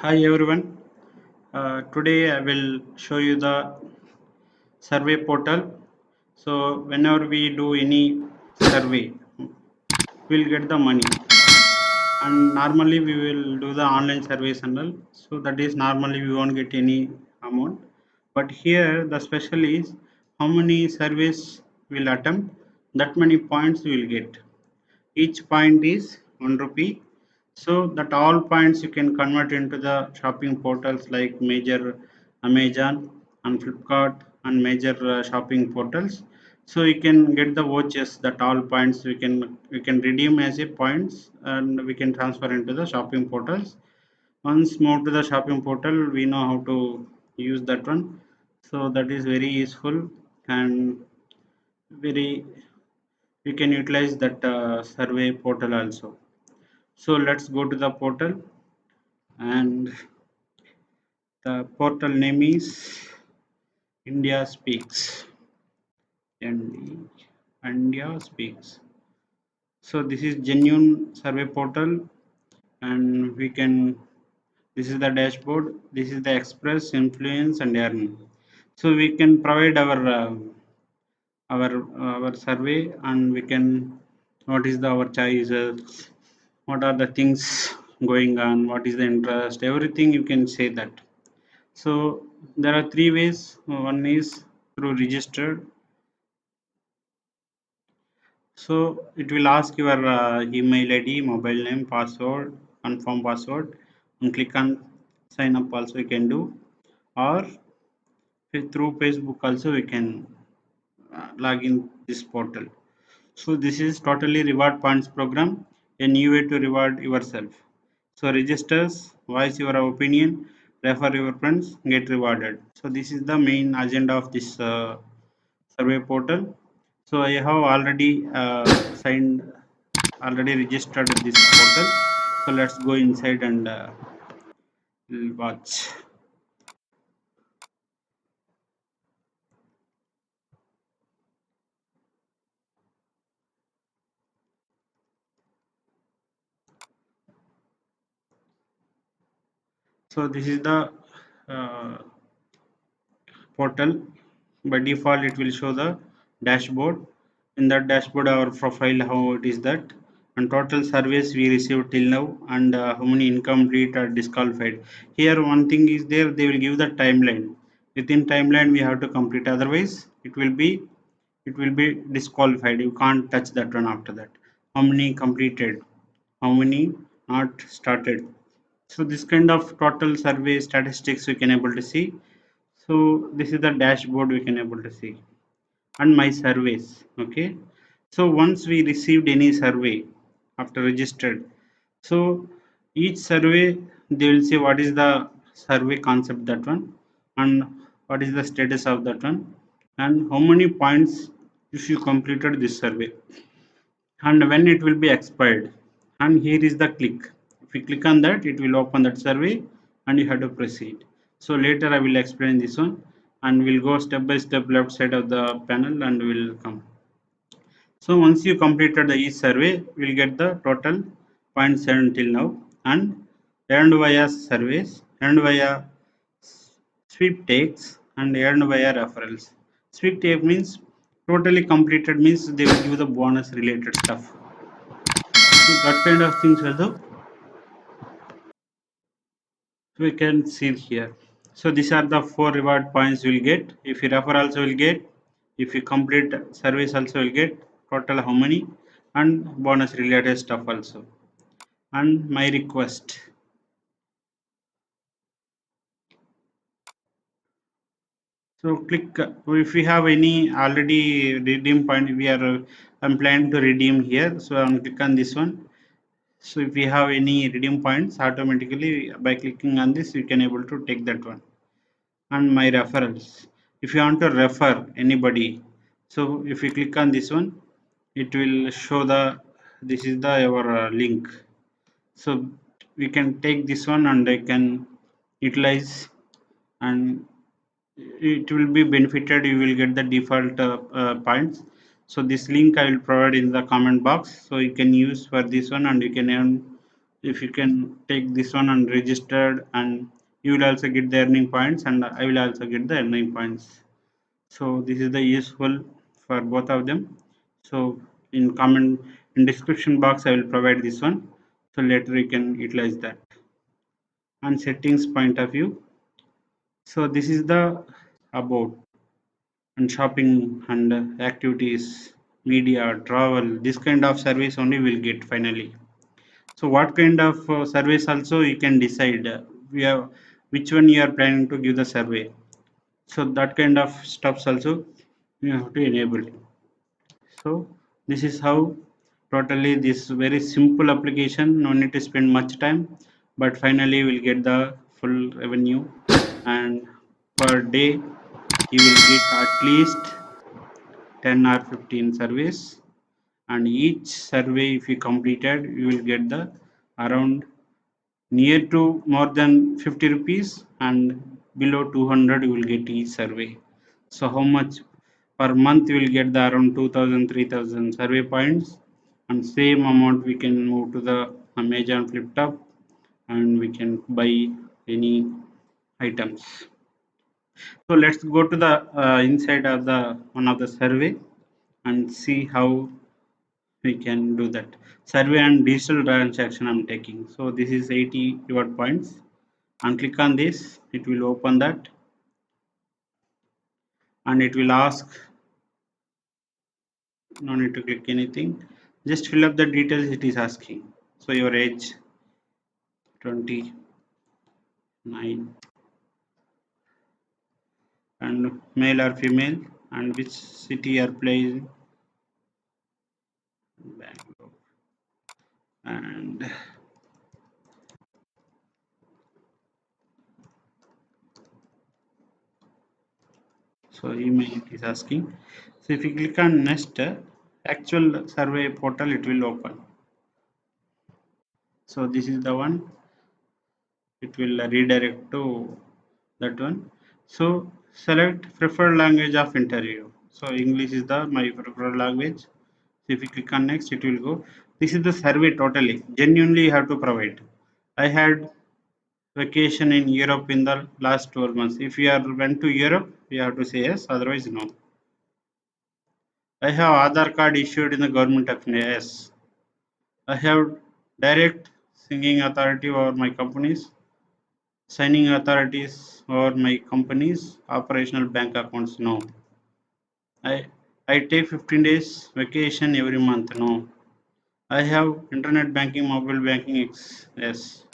Hi everyone. Today I will show you the survey portal. So whenever we do any survey, we'll get the money. And normally we will do the online surveys and all. So that is normally we won't get any amount. But here the special is how many surveys will attempt, that many points we will get. Each point is 1 rupee, so that all points you can convert into the shopping portals like major Amazon and Flipkart and major shopping portals. So you can get the vouchers, that all points we can redeem as a points and we can transfer into the shopping portals. Once moved to the shopping portal, we know how to use that one. So that is very useful and very we can utilize that survey portal also. So let's go to the portal, and the portal name is India Speaks. And India Speaks. So this is genuine survey portal, and we can. This is the dashboard. This is the express, influence, and earn. So we can provide our survey, and we can what is our choices, what are the things going on, what is the interest, everything you can say that. So there are three ways. One is through registered. So it will ask your email id, mobile name, password, confirm password, and click on sign up also you can do, or through Facebook also we can log in this portal. So this is totally reward points program, a new way to reward yourself. So registers, voice your opinion, refer your friends, get rewarded. So this is the main agenda of this survey portal. So I have already signed, already registered this portal. So let's go inside and watch. So this is the uh, portal. By default it will show the dashboard. In that dashboard our profile, how it is that, and total surveys we received till now, and how many incomplete or disqualified. Here one thing is there, they will give the timeline. Within timeline we have to complete, otherwise it will be disqualified. You can't touch that one after that. How many completed, how many not started. So this kind of total survey statistics we can able to see. So this is the dashboard we can able to see, and my surveys. Okay, so once we received any survey after registered, so each survey they will say what is the survey concept, that one, and what is the status of that one, and how many points if you completed this survey, and when it will be expired. And here is the click. If you click on that, it will open that survey and you have to proceed. So later I will explain this one, and we'll go step by step left side of the panel and we'll come. So once you completed the each survey, we'll get the total points earned till now, and earned via surveys, earned via sweepstakes, and earned via referrals. Sweepstake means totally completed, means they will give the bonus related stuff. So that kind of things also we can see here. So these are the 4 reward points you will get. If you refer also will get. If you complete service also will get. Total how many, and bonus related stuff also. And my request. So click if we have any already redeem point, we are I'm planning to redeem here. So I'm click on this one. So if we have any redeem points, automatically by clicking on this you can able to take that one. And my referrals, if you want to refer anybody, so if you click on this one, it will show the, this is the our link. So we can take this one and I can utilize, and it will be benefited, you will get the default points. So this link I will provide in the comment box, so you can use for this one and you can earn if you can take this one and registered, and you will also get the earning points and I will also get the earning points. So this is the useful for both of them. So in comment, in description box I will provide this one, so later you can utilize that. And settings point of view, so this is the about and shopping and activities, media, travel, this kind of service only will get finally. So what kind of service also you can decide, we have which one you are planning to give the survey. So that kind of stuffs also you have to enable. So this is how totally this very simple application, no need to spend much time, but finally we'll get the full revenue, and per day you will get at least 10 or 15 surveys, and each survey if you completed you will get the around near to more than 50 rupees, and below 200 you will get each survey. So how much per month you will get the around 2000 3000 survey points, and same amount we can move to the Amazon Fliptop and we can buy any items. So let's go to the inside of the one of the survey and see how we can do that. Survey and digital transaction I'm taking. So this is 80 reward points, and click on this, it will open that, and it will ask, no need to click anything, just fill up the details it is asking. So your age 29, and male or female, and which city you are playing, Bangalore, and so email it is asking. So if you click on next, actual survey portal it will open. So this is the one, it will redirect to that one. So select preferred language of interview. So English is the my preferred language. So if you click on next it will go. This is the survey totally genuinely you have to provide. I had vacation in Europe in the last 12 months. If you are went to Europe you have to say yes, otherwise no. I have Aadhaar card issued in the government of India, yes. I have direct singing authority over my companies, signing authorities or my company's operational bank accounts, no. I take 15 days vacation every month, no. I have internet banking, mobile banking, yes.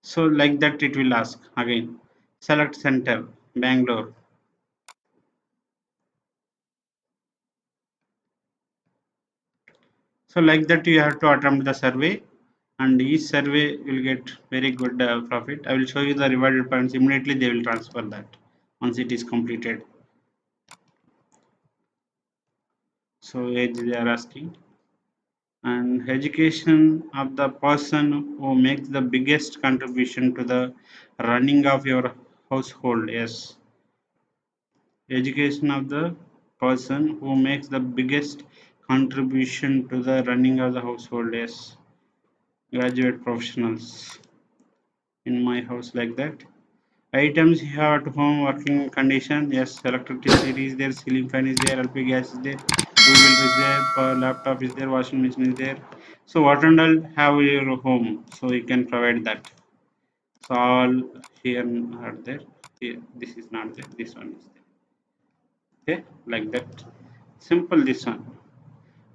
So like that it will ask again. Select center, Bangalore. So like that you have to attempt the survey, and each survey will get very good profit. I will show you the rewarded points immediately. They will transfer that once it is completed. So age they are asking, and education of the person who makes the biggest contribution to the running of your household, yes. Education of the person who makes the biggest contribution to the running of the household, yes. Graduate professionals in my house, like that. Items you have at home, working condition, yes. Electricity is there, ceiling fan is there, LP gas is there, two-wheeler is there, laptop is there, washing machine is there. So what and all have your home, so you can provide that. So all here are there. Here, this is not there, this one is there. Okay, like that. Simple this one.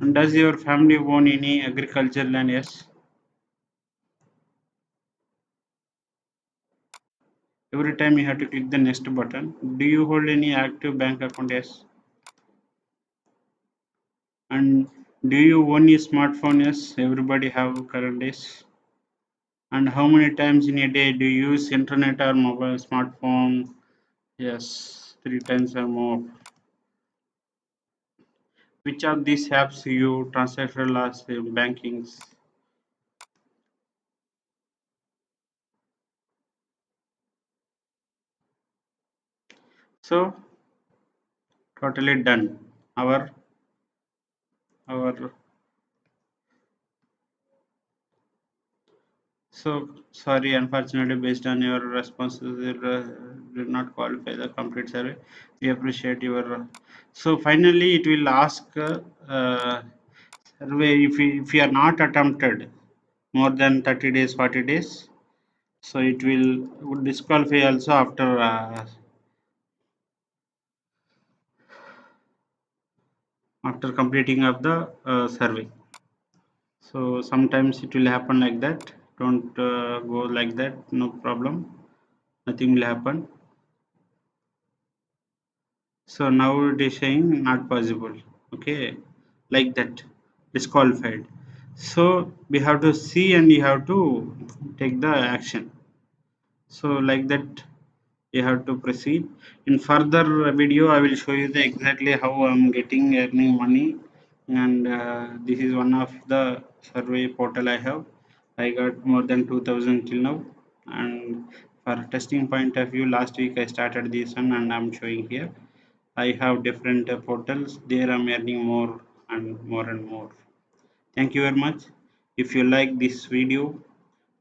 And does your family own any agriculture land? Yes. Every time you have to click the next button. Do you hold any active bank account? Yes. And do you own a smartphone? Yes. Everybody have current days. And how many times in a day do you use internet or mobile smartphone? Yes, 3 times or more. Which of these apps you transaction last bankings? So totally done. Our So sorry, unfortunately, based on your responses, you did not qualify the complete survey. We appreciate your. So finally, it will ask survey if you are not attempted more than 30 days, 40 days. So it will would disqualify also after completing of the survey. So sometimes it will happen like that. Don't go like that. No problem. Nothing will happen. So now it is saying not possible. Okay, like that, disqualified. So we have to see and you have to take the action. So like that, you have to proceed. In further video, I will show you the exactly how I'm getting earning money, and this is one of the survey portal I have. I got more than 2000 till now, and for testing point of view, last week I started this one, and I'm showing here. I have different portals. There I'm earning more and more and more. Thank you very much. If you like this video,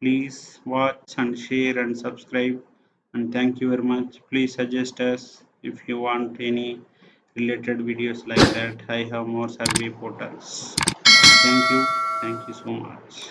please watch and share and subscribe. And thank you very much. Please suggest us if you want any related videos like that. I have more survey portals. Thank you. Thank you so much.